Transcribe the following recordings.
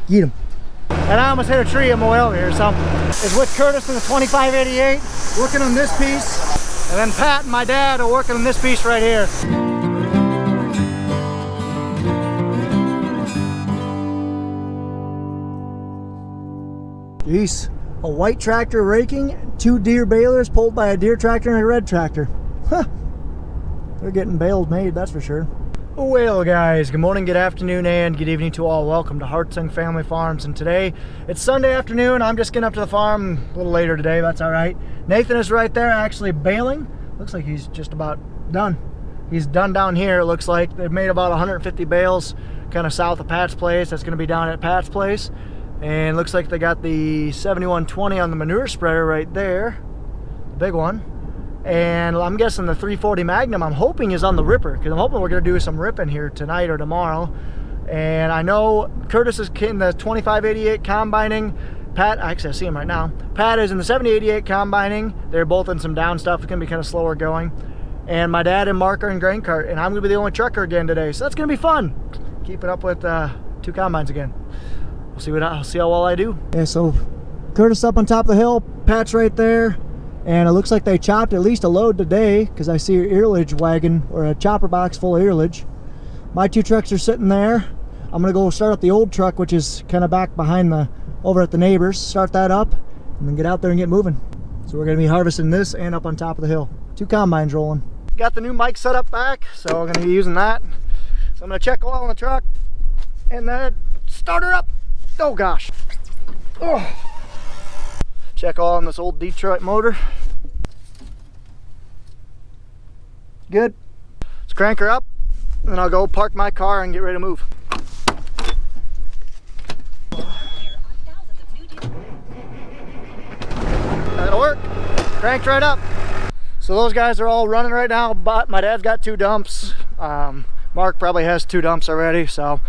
Get him. And I almost hit a tree on my way over here, so it's with Curtis in the 2588, working on this piece, and then Pat and my dad are working on this piece right here. Jeez, a white tractor raking, 2 Deere balers pulled by a Deere tractor and a red tractor. Huh, they're getting bales made, that's for sure. Well guys, good morning, good afternoon, and good evening to all. Welcome to Hartung Family Farms, and today it's Sunday afternoon. I'm just getting up to the farm a little later today, that's all right. Nathan is right there actually baling. Looks like he's just about done. He's done down here, it looks like. They've made about 150 bales kind of south of Pat's place. That's going to be down at Pat's place. And looks like they got the 7120 on the manure spreader right there, the big one. And I'm guessing the 340 Magnum, I'm hoping, is on the ripper, because I'm hoping we're going to do some ripping here tonight or tomorrow. And I know Curtis is in the 2588 combining. Pat, actually I see him right now. Pat is in the 7088 combining. They're both in some down stuff. It's going to be kind of slower going. And my dad and Mark are in grain cart, and I'm going to be the only trucker again today. So that's going to be fun. Keeping up with 2 combines again. I'll see how well I do. Yeah, so Curtis up on top of the hill, Pat's right there. And it looks like they chopped at least a load today, because I see an earlage wagon or a chopper box full of earlage. My 2 trucks are sitting there. I'm gonna go start up the old truck, which is kind of back behind over at the neighbors. Start that up and then get out there and get moving. So we're gonna be harvesting this and up on top of the hill. 2 combines rolling. Got the new mic set up back, so I'm gonna be using that. So I'm gonna check oil on the truck and then start her up. Oh gosh. Oh. Check oil on this old Detroit motor. Good. Let's crank her up, and then I'll go park my car and get ready to move. That'll work. Cranked right up. So those guys are all running right now, but my dad's got 2 dumps. Mark probably has 2 dumps already, so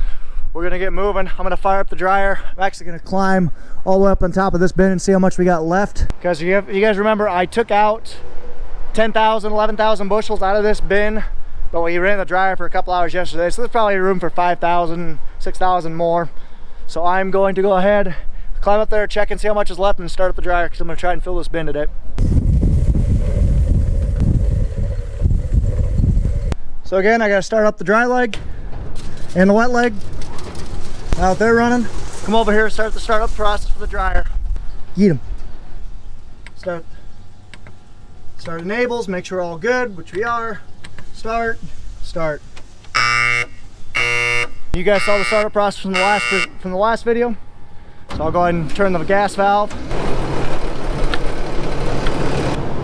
we're gonna get moving. I'm gonna fire up the dryer. I'm actually gonna climb all the way up on top of this bin and see how much we got left. Because you guys remember, I took out 10,000, 11,000 bushels out of this bin, but we ran the dryer for a couple hours yesterday, so there's probably room for 5,000, 6,000 more. So I'm going to go ahead, climb up there, check and see how much is left, and start up the dryer, because I'm gonna try and fill this bin today. So again, I gotta start up the dry leg and the wet leg. Out there running. Come over here, start the startup process for the dryer. Get them. Start enables, make sure we're all good, which we are. Start. You guys saw the startup process from the last video. So I'll go ahead and turn the gas valve.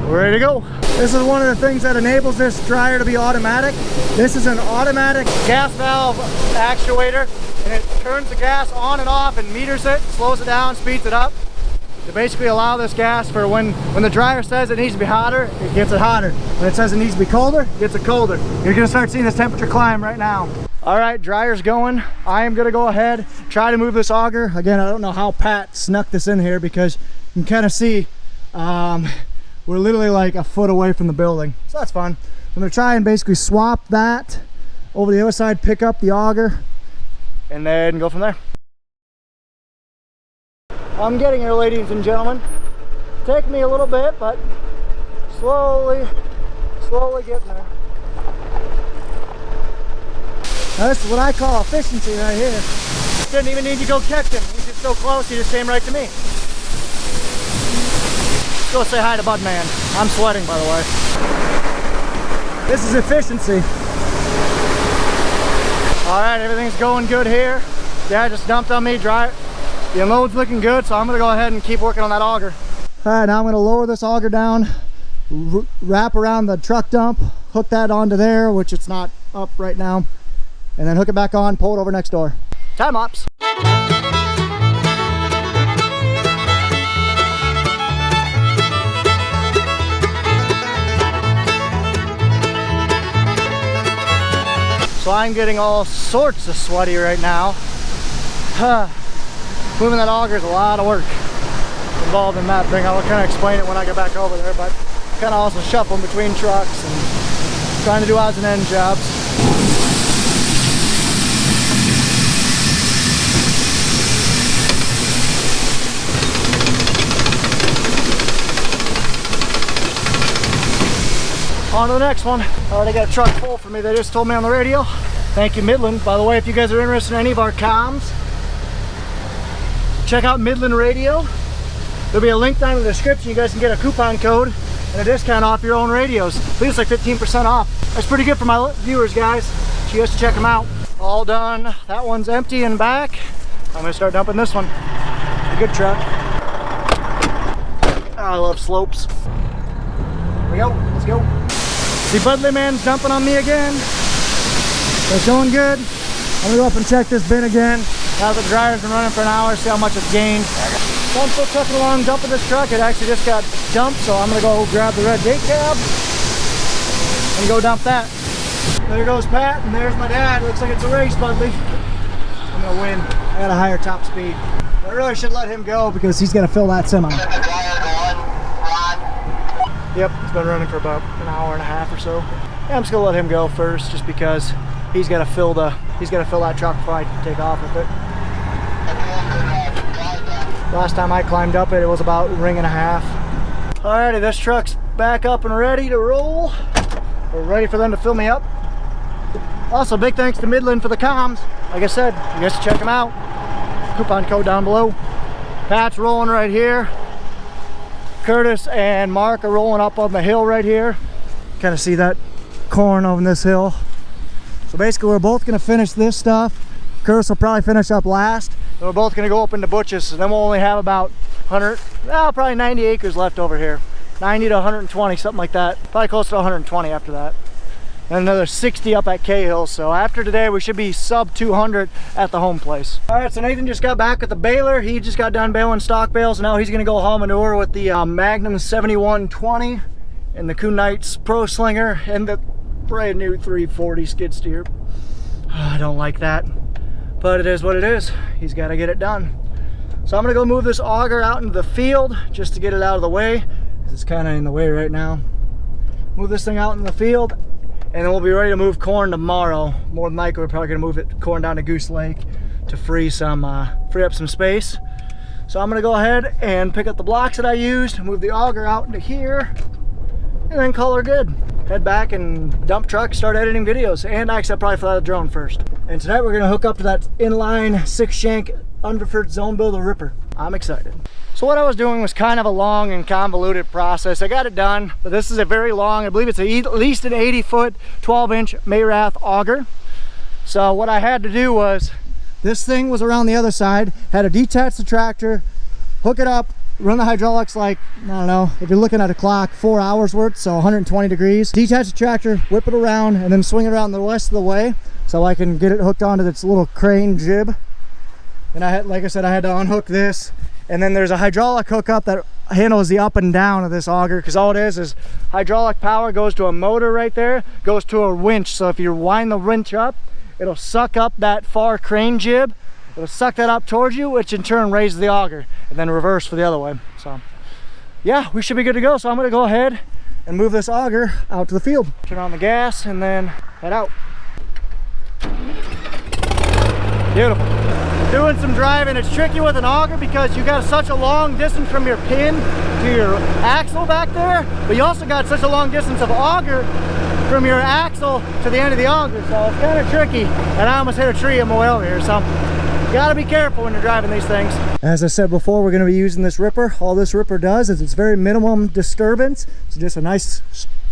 We're ready to go. This is one of the things that enables this dryer to be automatic. This is an automatic gas valve actuator, and it turns the gas on and off and meters it, slows it down, speeds it up to basically allow this gas for when the dryer says it needs to be hotter, it gets it hotter. When it says it needs to be colder, it gets it colder. You're gonna start seeing this temperature climb right now. All right, dryer's going. I am gonna go ahead, try to move this auger. Again, I don't know how Pat snuck this in here, because you can kind of see we're literally like a foot away from the building. So that's fun. I'm gonna try and basically swap that over the other side, pick up the auger, and then go from there. I'm getting here, ladies and gentlemen. It's taking me a little bit, but slowly getting there. Now this is what I call efficiency right here. Didn't even need to go catch him. He's just so close, he just came right to me. Let's go say hi to Bud Man. I'm sweating, by the way. This is efficiency. All right, everything's going good here. Dad just dumped on me, dry. The unload's looking good, so I'm gonna go ahead and keep working on that auger. All right, now I'm gonna lower this auger down, wrap around the truck dump, hook that onto there, which it's not up right now, and then hook it back on, pull it over next door. Time lapse. So I'm getting all sorts of sweaty right now. Moving that auger is a lot of work involved in that thing. I'll kind of explain it when I get back over there, but kind of also shuffling between trucks and trying to do odds and end jobs. on to the next one. Already got a truck full for me. They just told me on the radio. Thank you, Midland. By the way, if you guys are interested in any of our comms, check out Midland Radio. There'll be a link down in the description. You guys can get a coupon code and a discount off your own radios. I think it's like 15% off. That's pretty good for my viewers, guys. So you guys should check them out. All done. That one's empty and back. I'm gonna start dumping this one. A good truck. I love slopes. Here we go. Let's go. See, Budley Man's dumping on me again. It's going good. I'm gonna go up and check this bin again. Now that the dryer's been running for an hour, see how much it's gained. So I'm still trucking along, dumping this truck. It actually just got dumped, so I'm gonna go grab the red gate cab and go dump that. There goes Pat, and there's my dad. Looks like it's a race, Budley. I'm gonna win. I got a higher top speed. I really should let him go because he's gonna fill that semi. Yep, it's been running for about an hour and a half or so. Yeah, I'm just gonna let him go first, just because he's gotta fill that truck before I take off with it. Last time I climbed up it, it was about a ring and a half. Alrighty, this truck's back up and ready to roll. We're ready for them to fill me up. Also, big thanks to Midland for the comms. Like I said, you guys should check them out. Coupon code down below. Pat's rolling right here. Curtis and Mark are rolling up on the hill right here. Kind of see that corn on this hill. So basically, we're both gonna finish this stuff. Curtis will probably finish up last. And we're both gonna go up into Butch's, and then we'll only have about 100, probably 90 acres left over here. 90 to 120, something like that. Probably close to 120 after that. And another 60 up at Cahill. So after today, we should be sub 200 at the home place. All right, so Nathan just got back with the baler. He just got done baling stock bales. Now he's gonna go haul manure with the Magnum 7120 and the Kuhn Knights Pro Slinger and the brand new 340 skid steer. I don't like that, but it is what it is. He's got to get it done. So I'm gonna go move this auger out into the field just to get it out of the way, because it's kind of in the way right now. Move this thing out in the field, and then we'll be ready to move corn tomorrow. More than likely, we're probably gonna move corn down to Goose Lake to free up some space. So I'm gonna go ahead and pick up the blocks that I used, move the auger out into here, and then call her good. Head back and dump truck, start editing videos, and actually I'll probably fly the drone first. And tonight we're gonna hook up to that inline 6-shank Underford Zone Builder Ripper. I'm excited. So what I was doing was kind of a long and convoluted process. I got it done, but this is a very long, I believe it's at least an 80-foot, 12-inch Mayrath auger. So what I had to do was, this thing was around the other side, had to detach the tractor, hook it up, run the hydraulics like, I don't know, if you're looking at a clock, 4 hours worth, so 120 degrees. Detach the tractor, whip it around, and then swing it around the rest of the way so I can get it hooked onto this little crane jib. And I had, like I said, I had to unhook this. And then there's a hydraulic hookup that handles the up and down of this auger, because all it is hydraulic power goes to a motor right there, goes to a winch. So if you wind the winch up, it'll suck up that far crane jib. It'll suck that up towards you, which in turn raises the auger, and then reverse for the other way. So yeah, we should be good to go. So I'm gonna go ahead and move this auger out to the field. Turn on the gas and then head out. Beautiful. Doing some driving. It's tricky with an auger because you got such a long distance from your pin to your axle back there, but you also got such a long distance of auger from your axle to the end of the auger, so it's kind of tricky. And I almost hit a tree on my way over here, so you gotta be careful when you're driving these things. As I said before, we're gonna be using this ripper. All this ripper does is it's very minimum disturbance. It's just a nice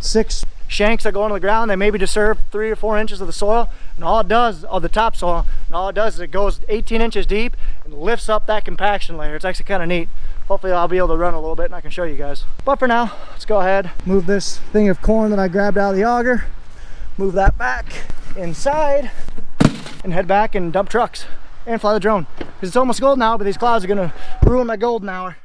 6 shanks that go into the ground. They maybe disturb 3 or 4 inches of the soil, and all it does, of the topsoil, and all it does is it goes 18 inches deep and lifts up that compaction layer. It's actually kind of neat. Hopefully I'll be able to run a little bit and I can show you guys. But for now, let's go ahead, move this thing of corn that I grabbed out of the auger, move that back inside, and head back and dump trucks and fly the drone. Because it's almost golden hour, but these clouds are gonna ruin my golden hour.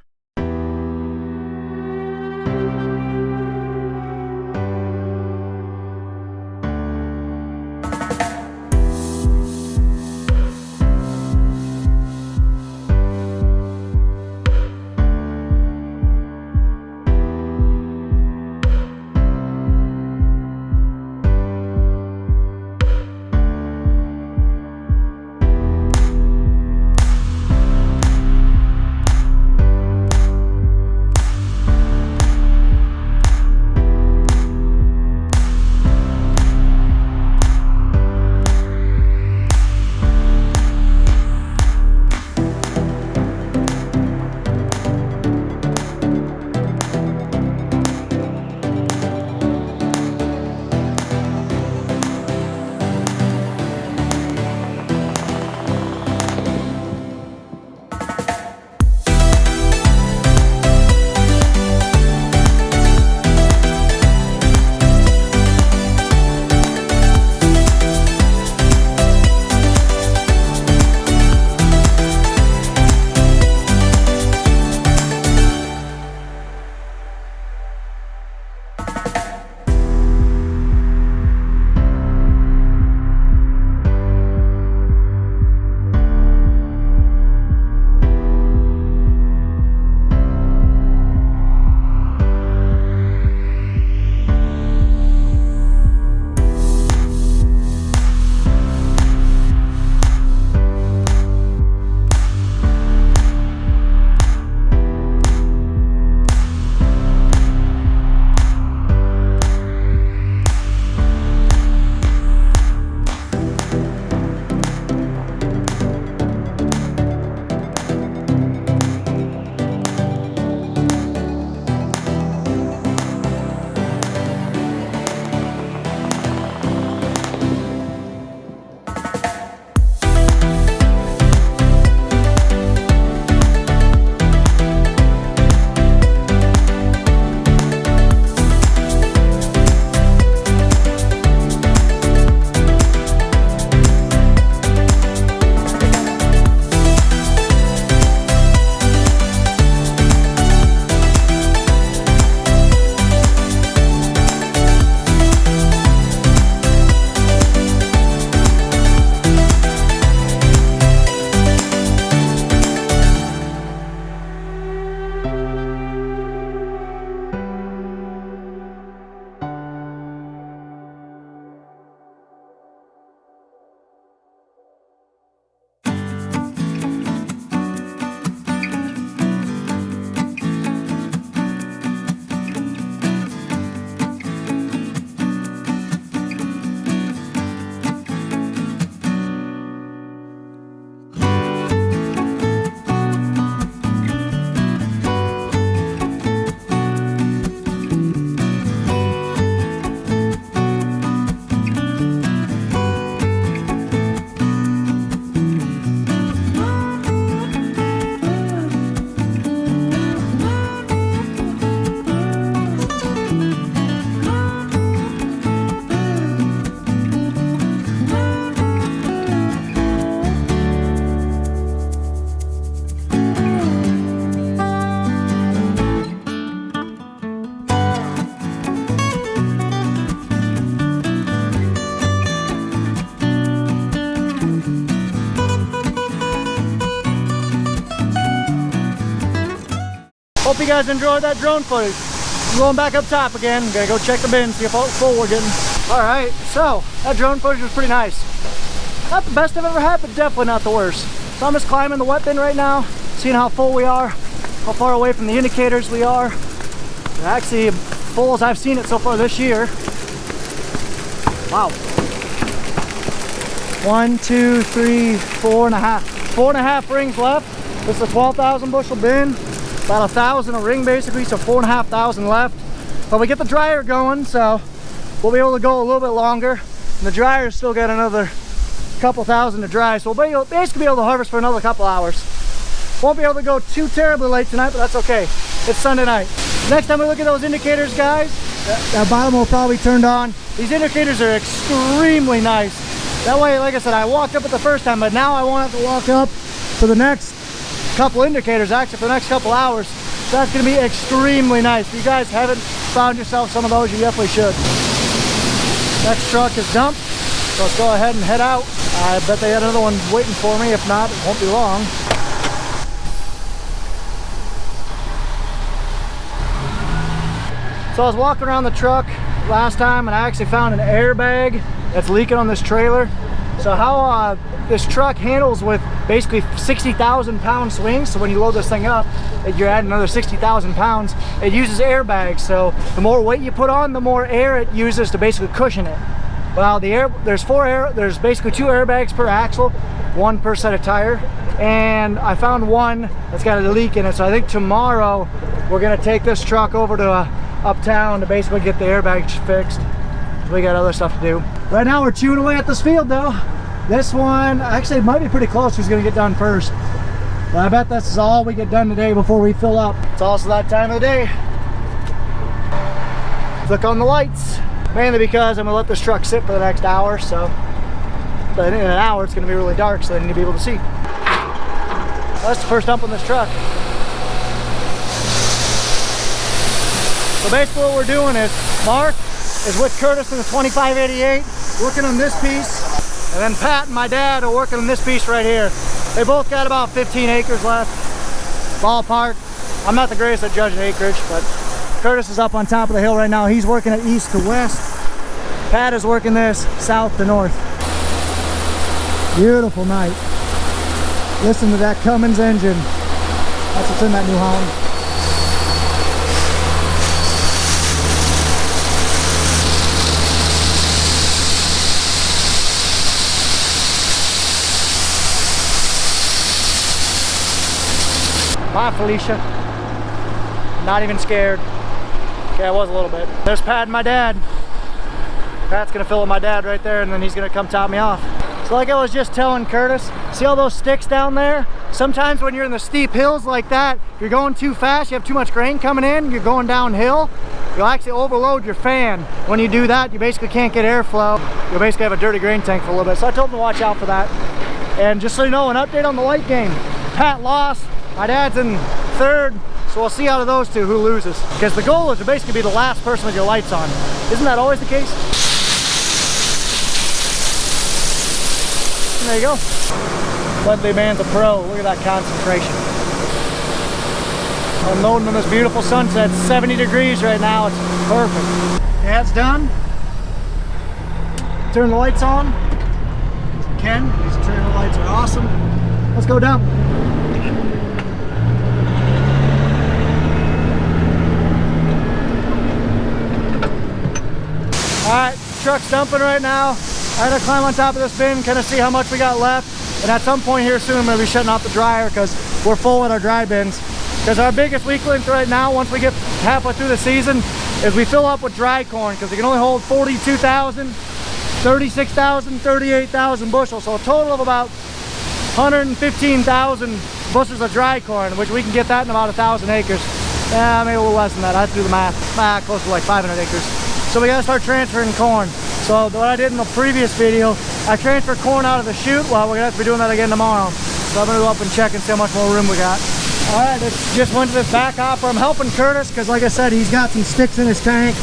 Hope you guys enjoyed that drone footage. I'm going back up top again. Gonna go check the bin, see how full we're getting. All right, so that drone footage was pretty nice. Not the best I've ever had, but definitely not the worst. So I'm just climbing the wet bin right now, seeing how full we are, how far away from the indicators we are. They're actually full as I've seen it so far this year. Wow. 1, 2, 3, 4.5. 4.5 rings left. This is a 12,000 bushel bin. About 1,000 a ring basically, so 4,500 left. But we get the dryer going, so we'll be able to go a little bit longer. And the dryer's still got another couple thousand to dry, so we'll basically be able to harvest for another couple hours. Won't be able to go too terribly late tonight, but that's okay. It's Sunday night. Next time we look at those indicators, guys, that bottom will probably turned on. These indicators are extremely nice. That way, like I said, I walked up it the first time, but now I won't have to walk up for the next couple indicators, actually for the next couple hours. So that's gonna be extremely nice. If you guys haven't found yourself some of those, you definitely should. Next truck is dumped, so let's go ahead and head out. I bet they had another one waiting for me. If not, it won't be long. So I was walking around the truck last time and I actually found an airbag that's leaking on this trailer. So how this truck handles with basically 60,000 pound swings, so when you load this thing up, you're adding another 60,000 pounds. It uses airbags, so the more weight you put on, the more air it uses to basically cushion it. Well, there's basically 2 airbags per axle, 1 per set of tire, and I found one that's got a leak in it. So I think tomorrow we're gonna take this truck over to uptown to basically get the airbags fixed. We got other stuff to do. Right now we're chewing away at this field though. This one actually might be pretty close who's gonna get done first. But I bet this is all we get done today before we fill up. It's also that time of the day. Flick on the lights. Mainly because I'm gonna let this truck sit for the next hour, so but in an hour it's gonna be really dark, so I need to be able to see. Well, that's the first dump on this truck. So basically what we're doing is Mark is with Curtis in the 2588 working on this piece, and then Pat and my dad are working on this piece right here. They both got about 15 acres left, ballpark. I'm not the greatest at judging acreage, but Curtis is up on top of the hill right now. He's working it east to west. Pat is working this south to north. Beautiful night. Listen to that Cummins engine. That's what's in that New Holland. Bye, Felicia. Not even scared. Okay, I was a little bit. There's Pat and my dad. Pat's gonna fill with my dad right there, and then he's gonna come top me off. So like I was just telling Curtis, see all those sticks down there? Sometimes when you're in the steep hills like that, if you're going too fast, you have too much grain coming in, you're going downhill, you'll actually overload your fan. When you do that, you basically can't get airflow. You'll basically have a dirty grain tank for a little bit. So I told him to watch out for that. And just so you know, an update on the light game. Pat lost, my dad's in third, so we'll see out of those two who loses. Because the goal is to basically be the last person with your lights on. Isn't that always the case? There you go. Ledley man's a pro. Look at that concentration. I'm loading on this beautiful sunset. It's 70 degrees right now. It's perfect. Yeah, it's done. Turn the lights on. Ken, these trailer lights are awesome. Let's go dump. Alright, truck's dumping right now. I had to climb on top of this bin, kind of see how much we got left. And at some point here soon, I'm going to be shutting off the dryer because we're full in our dry bins. Because our biggest weak link right now, once we get halfway through the season, is we fill up with dry corn because it can only hold 42,000, 36,000, 38,000 bushels. So a total of about 115,000 bushels of dry corn, which we can get that in about 1,000 acres. Maybe a little less than that. I have to do the math. Close to like 500 acres. So we got to start transferring corn. So what I did in the previous video, I transferred corn out of the chute. Well, we're going to have to be doing that again tomorrow. So I'm going to go up and check and see how much more room we got. All right, just went to this back hopper. I'm helping Curtis because, like I said, he's got some sticks in his tank.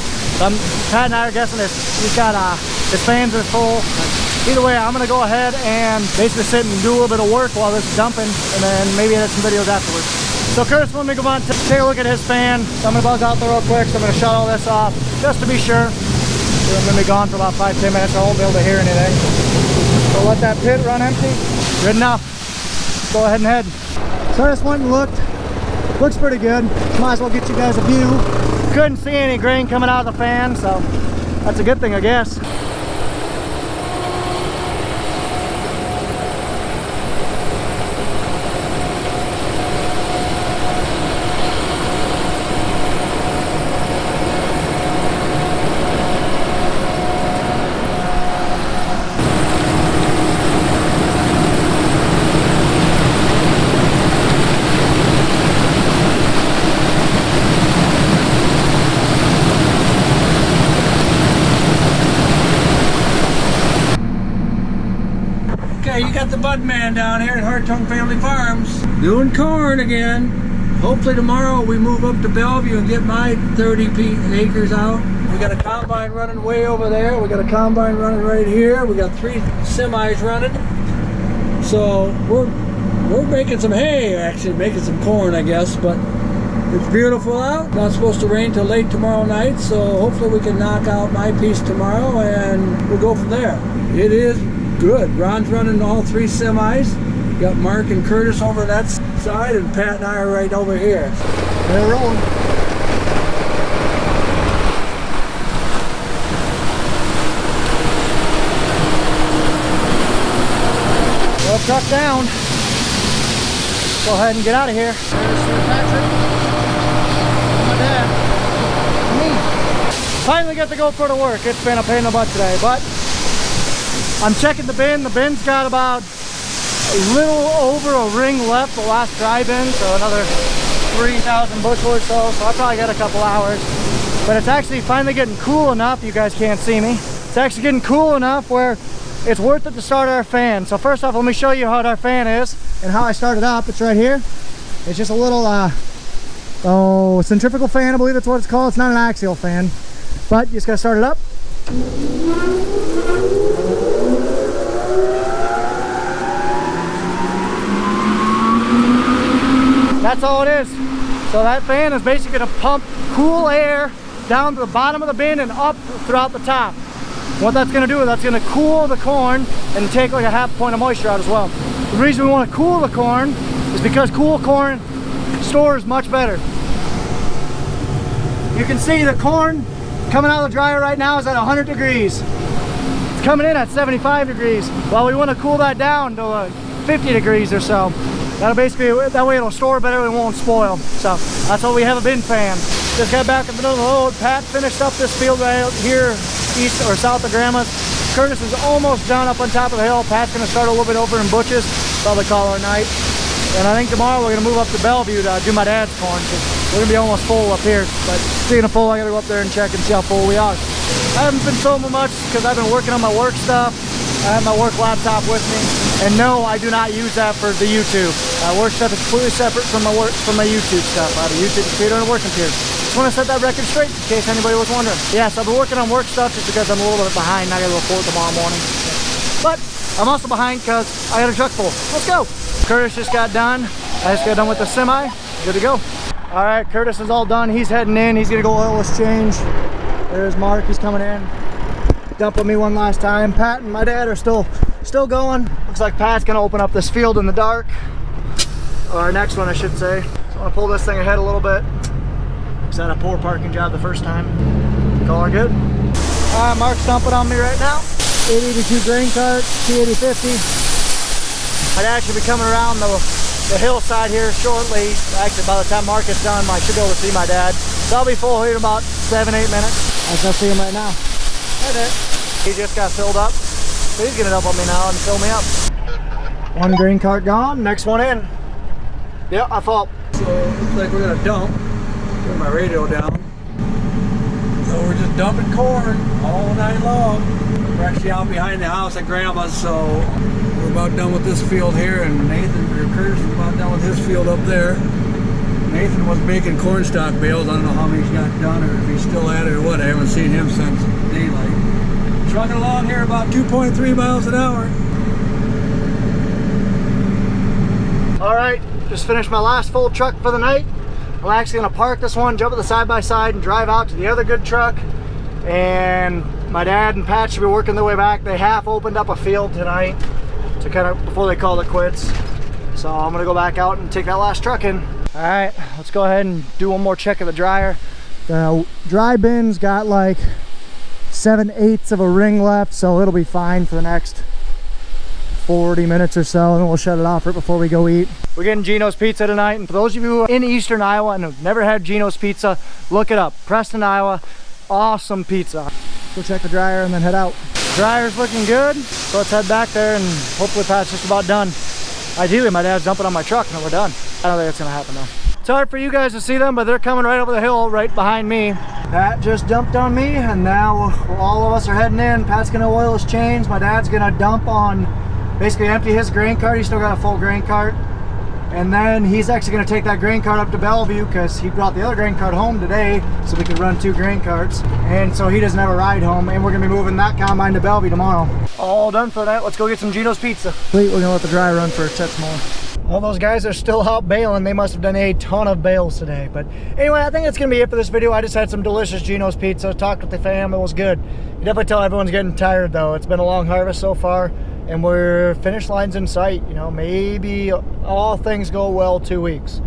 Pat and I are guessing he's got his fans are full. Either way, I'm going to go ahead and basically sit and do a little bit of work while this is dumping, and then maybe edit some videos afterwards. So Curtis wanted me to go on to take a look at his fan. So I'm gonna buzz out there real quick. So I'm gonna shut all this off just to be sure. So I'm gonna be gone for about 5-10 minutes. I won't be able to hear anything. So let that pit run empty. Good enough. Let's go ahead and head. So I just went and looked. Looks pretty good. Might as well get you guys a view. Couldn't see any grain coming out of the fan, so that's a good thing, I guess. You got the Bud Man down here at Hartung Family Farms doing corn again. Hopefully tomorrow we move up to Bellevue and get my 30 acres out. We got a combine running way over there. We got a combine running right here. We got 3 semis running. So we're making some hay, actually making some corn, I guess. But it's beautiful out. Not supposed to rain till late tomorrow night. So hopefully we can knock out my piece tomorrow and we'll go from there. It is good. Ron's running all 3 semis. Got Mark and Curtis over that side, and Pat and I are right over here. They're rolling. Well, truck down. Go ahead and get out of here. There's Sir Patrick. My dad. Me. Finally got to go for the work. It's been a pain in the butt today, but I'm checking the bin. The bin's got about a little over a ring left, the last dry bin, so another 3,000 bushel or so. So I probably got a couple hours. But it's actually finally getting cool enough. You guys can't see me. It's actually getting cool enough where it's worth it to start our fan. So first off, let me show you how our fan is and how I started up. It's right here. It's just a little centrifugal fan, I believe that's what it's called. It's not an axial fan, but you just gotta start it up. That's all it is. So that fan is basically going to pump cool air down to the bottom of the bin and up throughout the top. What that's going to do is that's going to cool the corn and take like a half point of moisture out as well. The reason we want to cool the corn is because cool corn stores much better. You can see the corn coming out of the dryer right now is at 100 degrees. It's coming in at 75 degrees. Well, we want to cool that down to 50 degrees or so. That'll basically, that way it'll store better and it won't spoil. So that's why we have a bin fan. Just got back in the middle of the road. Pat finished up this field right out here, east or south of Grandma's. Curtis is almost done up on top of the hill. Pat's gonna start a little bit over in Butch's. Probably call our night. And I think tomorrow we're gonna move up to Bellevue to do my dad's corn. We're gonna be almost full up here. But speaking of full, I gotta go up there and check and see how full we are. I haven't been filming much because I've been working on my work stuff. I have my work laptop with me, and no, I do not use that for the YouTube. Work stuff is completely separate from my YouTube stuff. I have a YouTube computer and a work computer. Just want to set that record straight in case anybody was wondering. Yes, I've been working on work stuff just because I'm a little bit behind. I got to report tomorrow morning. But I'm also behind because I got a truck full. Let's go. Curtis just got done. I just got done with the semi. Good to go. All right, Curtis is all done. He's heading in. He's gonna go oil exchange. There's Mark. He's coming in. Dumping me one last time. Pat and my dad are still going. Looks like Pat's gonna open up this field in the dark. Or our next one, I should say. So I'm gonna pull this thing ahead a little bit. Because I had a poor parking job the first time. Call her good. All right, Mark's dumping on me right now. 882 grain cart, T8050. I'd actually be coming around the hillside here shortly. Actually, by the time Mark gets done, I should be able to see my dad. So I'll be full here in about 7-8 minutes. I can see him right now. Hey there. He just got filled up. So he's gonna dump on me now and fill me up. One grain cart gone, next one in. Yep, I thought. So it looks like we're gonna dump. Turn my radio down. So we're just dumping corn all night long. We're actually out behind the house at Grandma's, so we're about done with this field here, and Curtis is about done with his field up there. Nathan was making cornstalk bales. I don't know how many he's got done or if he's still at it or what. I haven't seen him since daylight. Trucking along here about 2.3 miles an hour. All right, just finished my last full truck for the night. I'm actually gonna park this one, jump at the side-by-side, and drive out to the other good truck. And my dad and Pat should be working their way back. They half opened up a field tonight to kind of, before they called it quits. So I'm gonna go back out and take that last truck in. All right, let's go ahead and do one more check of the dryer. The dry bin's got like 7/8 of a ring left, so it'll be fine for the next 40 minutes or so, and then we'll shut it off right before we go eat. We're getting Gino's Pizza tonight, and for those of you who are in Eastern Iowa and have never had Gino's Pizza, look it up. Preston, Iowa, awesome pizza. Go check the dryer and then head out. The dryer's looking good, so let's head back there and hopefully Pat's just about done. Ideally, my dad's dumping on my truck and then we're done. I don't think that's gonna happen though. It's hard for you guys to see them, but they're coming right over the hill right behind me. Pat just dumped on me, and now all of us are heading in. Pat's gonna oil his chains. My dad's gonna dump on, basically empty his grain cart. He's still got a full grain cart. And then he's actually gonna take that grain cart up to Bellevue because he brought the other grain cart home today so we could run 2 grain carts. And so he doesn't have a ride home, and we're gonna be moving that combine to Bellevue tomorrow. All done for that. Let's go get some Gino's Pizza. Wait, we're gonna let the dry run for 10 more. All those guys are still out baling. They must have done a ton of bales today. But anyway, I think that's gonna be it for this video. I just had some delicious Gino's Pizza, talked with the fam, it was good. You definitely tell everyone's getting tired though. It's been a long harvest so far, and we're finish lines in sight. You know, maybe all things go well 2 weeks,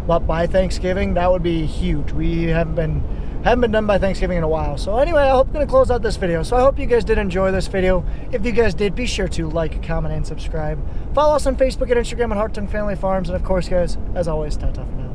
but by Thanksgiving that would be huge. We haven't been done by Thanksgiving in a while. So anyway, I hope I'm gonna close out this video. So I hope you guys did enjoy this video. If you guys did, be sure to like, comment, and subscribe. Follow us on Facebook and Instagram at Hartung Family Farms, and of course guys, as always, ta-ta for now.